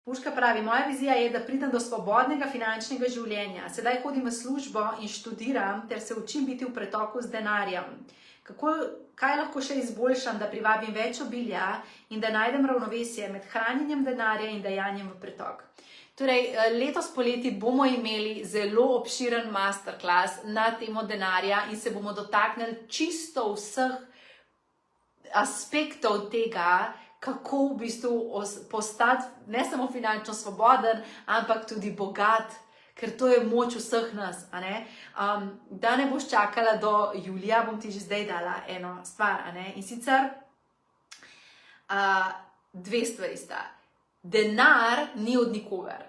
Urška pravi, moja vizija je, da pridem do svobodnega finančnega življenja. Sedaj hodim v službo in študiram ter se učim biti v pretoku z denarjem. Kaj lahko še izboljšam, da privabim več obilja in da najdem ravnovesje med hranjenjem denarja in dajanjem v pretok? Torej, letos poleti bomo imeli zelo obširen masterclass na temo denarja in se bomo dotaknili čisto vseh aspektov tega, kako v bistvu postati ne samo finančno svoboden, ampak tudi bogat, ker to je moč vseh nas. Da ne boš čakala do julija, bom ti že zdaj dala eno stvar. In sicer dve stvari sta. Denar ni od nikogar.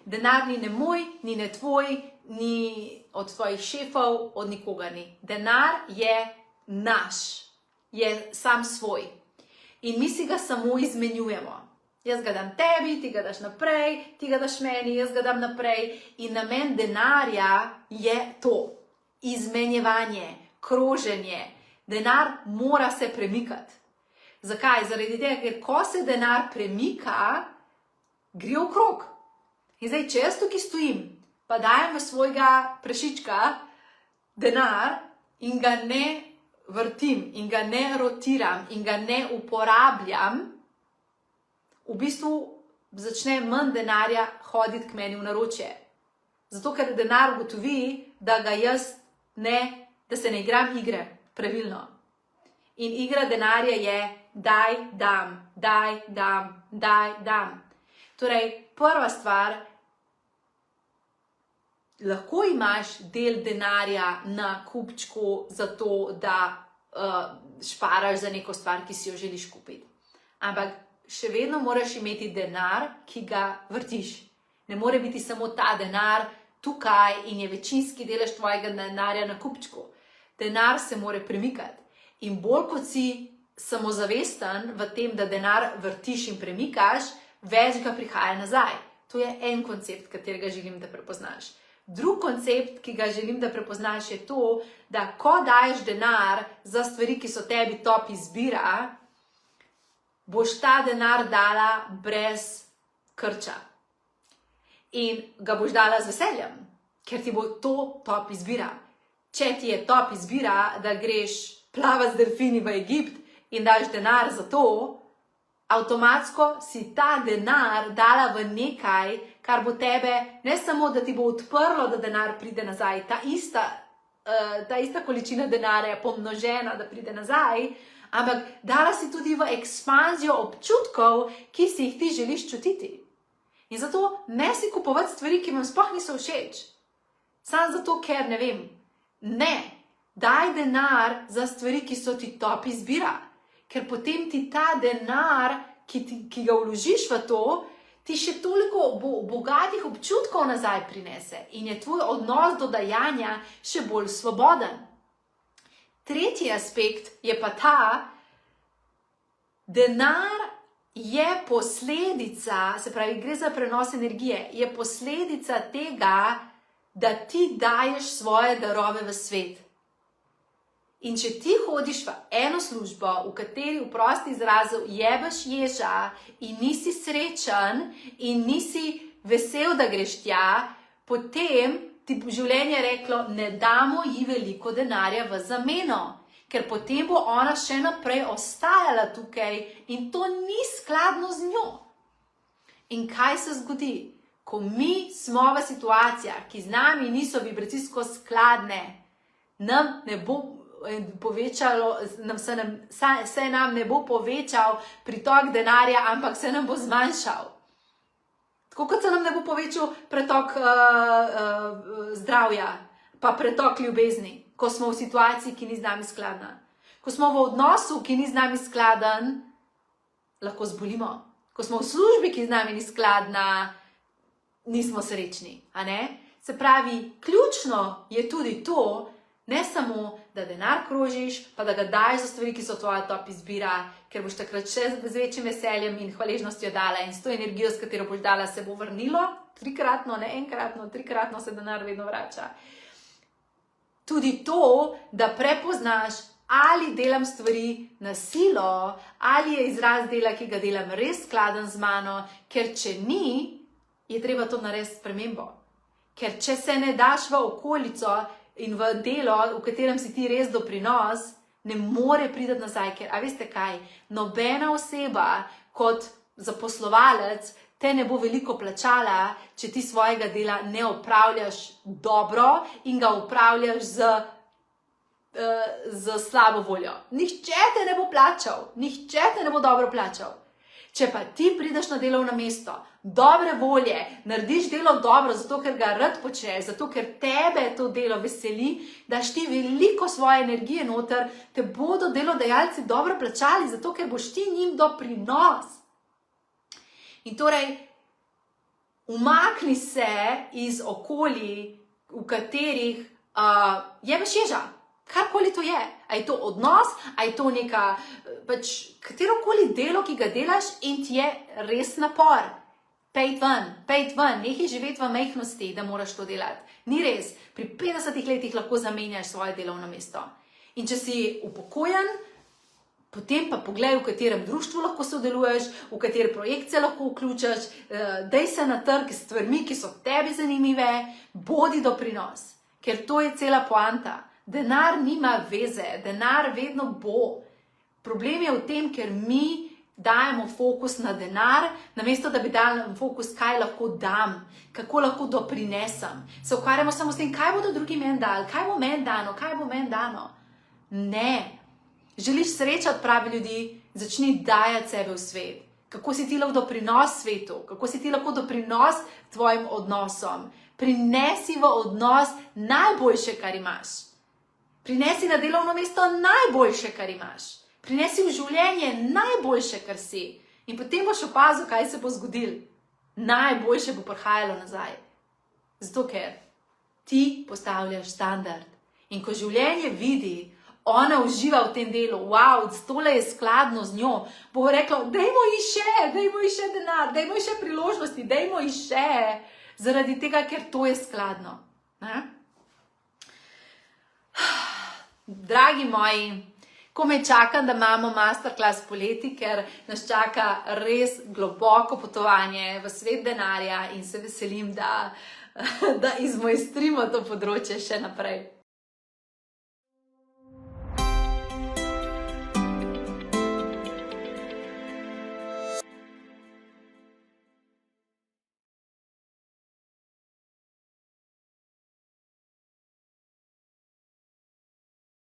Denar ni ne moj, ni ne tvoj, ni od tvojih šefov, od nikogar ni. Denar je naš, je sam svoj. In mi si ga samo izmenjujemo. Jaz ga dam tebi, ti ga daš naprej, ti ga daš meni, jaz ga dam naprej. In namen denarja je to. Izmenjevanje, kroženje. Denar mora se premikati. Zakaj? Zaradi tega, ker ko se denar premika, gre okrog. In zdaj, če jaz tukaj stojim, pa dajem v svojega prašička denar in ga ne vrtim, in ga ne rotiram, in ga ne uporabljam, v bistvu začne manj denarja hoditi k meni v naročje. Zato, ker denar ugotovi, da se ne igram igre pravilno. In igra denarja je daj, dam, daj, dam, daj, dam. Torej, prva stvar, lahko imaš del denarja na kupčku za to, da šparaš za neko stvar, ki si jo želiš kupiti. Ampak še vedno moraš imeti denar, ki ga vrtiš. Ne more biti samo ta denar tukaj in je večinski delež tvojega denarja na kupčku. Denar se more premikati. In bolj kot si samozavesten v tem, da denar vrtiš in premikaš, več ga prihaja nazaj. To je en koncept, katerega želim, da prepoznaš. Drug koncept, ki ga želim, da prepoznaš, je to, da ko daješ denar za stvari, ki so tebi top izbira, boš ta denar dala brez krča. In ga boš dala z veseljem, ker ti bo to top izbira. Če ti je top izbira, da greš plavati z delfini v Egipt in daš denar za to, avtomatsko si ta denar dala v nekaj, kar bo tebe, ne samo, da ti bo odprlo, da denar pride nazaj, ta ista količina denarja pomnožena, da pride nazaj, ampak dala si tudi v ekspanzijo občutkov, ki si jih ti želiš čutiti. In zato ne si kupovati stvari, ki vam sploh niso všeč. Samo zato, ker ne vem. Ne, daj denar za stvari, ki so ti top izbira. Ker potem ti ta denar, ki ga vložiš v to, ti še toliko bogatih občutkov nazaj prinese in je tvoj odnos do dajanja še bolj svoboden. Tretji aspekt je pa ta, denar je posledica, se pravi, gre za prenos energije, je posledica tega, da ti daješ svoje darove v svet. In če ti hodiš v eno službo, v kateri v prosti izrazu jebeš ježa in nisi srečen in nisi vesel, da greš tja, potem ti življenje reklo, ne damo ji veliko denarja v zameno, ker potem bo ona še naprej ostajala tukaj in to ni skladno z njo. In kaj se zgodi? Ko mi smo v situacijah, ki z nami niso vibracijsko skladne, nam ne bo povečalo, se nam ne bo povečal pritok denarja, ampak se nam bo zmanjšal. Tako kot se nam ne bo povečal pretok zdravja, pa pretok ljubezni, ko smo v situaciji, ki ni z nami skladna. Ko smo v odnosu, ki ni z nami skladen, lahko zbolimo. Ko smo v službi, ki z nami ni skladna, nismo srečni. Se pravi, ključno je tudi to, ne samo, da denar krožiš, pa da ga daješ za stvari, ki so tvoja top izbira, ker boš takrat še z večjim veseljem in hvaležnostjo dala in s to energijo, s katero boš dala, se bo vrnilo, trikratno, ne enkratno, trikratno se denar vedno vrača. Tudi to, da prepoznaš, ali delam stvari na silo, ali je izraz dela, ki ga delam, res skladen z mano, ker če ni, je treba to narediti spremembo. Ker če se ne daš v okolico in v delo, v katerem si ti res doprinos, ne more priti nazaj, ker, a veste kaj, nobena oseba kot zaposlovalec te ne bo veliko plačala, če ti svojega dela ne opravljaš dobro in ga opravljaš z slabo voljo. Nihče te ne bo plačal, nihče te ne bo dobro plačal. Če pa ti prideš na delovno mesto, dobre volje, narediš delo dobro, zato ker ga rad počneš, zato ker tebe to delo veseli, daš ti veliko svoje energije noter, te bodo delodajalci dobro plačali, zato ker boš ti njim doprinos. In torej, umakni se iz okolij, v katerih je bežeža. Karkoli to je. A je to odnos, a je to neka, katerokoli delo, ki ga delaš in ti je res napor. Pejt ven, nehaj živeti v majhnosti, da moraš to delati. Ni res, pri 50 letih lahko zamenjaš svoje delovno mesto. In če si upokojen, potem pa poglej, v katerem društvu lahko sodeluješ, v kateri projekt se lahko vključiš, dej se na trg s stvarmi, ki so tebi zanimive, bodi doprinos. Ker to je cela poanta. Denar nima veze, denar vedno bo. Problem je v tem, ker mi dajemo fokus na denar, namesto da bi dali fokus, kaj lahko dam, kako lahko doprinesem. Se ukvarjamo samo s tem, kaj bodo drugi meni dali, kaj bo meni dano. Ne. Želiš srečati pravi ljudi, začni dajati sebe v svet. Kako si ti lahko doprinos svetu, kako si ti lahko doprinos tvojim odnosom. Prinesi v odnos najboljše, kar imaš. Prinesi na delovno mesto najboljše, kar imaš. Prinesi v življenje najboljše, kar si. In potem boš opazil, kaj se bo zgodilo. Najboljše bo prihajalo nazaj. Zato, ker ti postavljaš standard. In ko življenje vidi, ona uživa v tem delu, wow, tole je skladno z njo, bo reklo, dajmo ji še denar, dajmo ji še priložnosti, dajmo ji še, zaradi tega, ker to je skladno. Ne? Dragi moji, komaj čakam, da imamo masterclass poleti, ker nas čaka res globoko potovanje v svet denarja in se veselim, da izmojstrimo to področje še naprej.